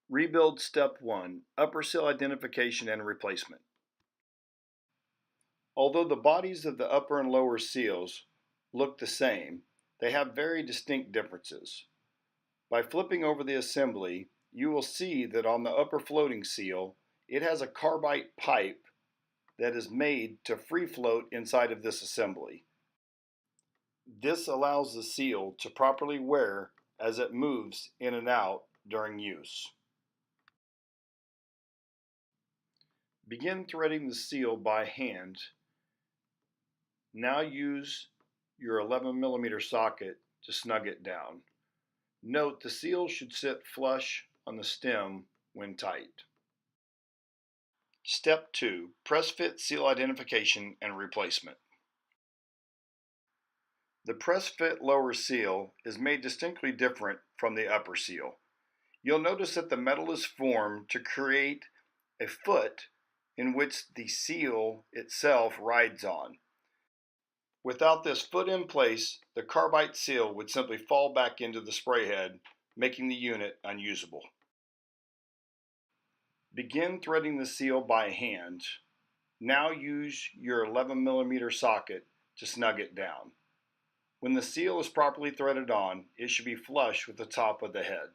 Rebuild Step 1, Upper Seal Identification and Replacement. Although the bodies of the upper and lower seals look the same, they have very distinct differences. By flipping over the assembly, you will see that on the upper floating seal, it has a carbide pipe that is made to free float inside of this assembly. This allows the seal to properly wear as it moves in and out during use. Begin threading the seal by hand. Now use your 11mm socket to snug it down. Note the seal should sit flush on the stem when tight. Step 2. Press fit seal identification and replacement. The press fit lower seal is made distinctly different from the upper seal. You'll notice that the metal is formed to create a foot in which the seal itself rides on. Without this foot in place, the carbide seal would simply fall back into the spray head, making the unit unusable. Begin threading the seal by hand. Now use your 11mm socket to snug it down. When the seal is properly threaded on, it should be flush with the top of the head.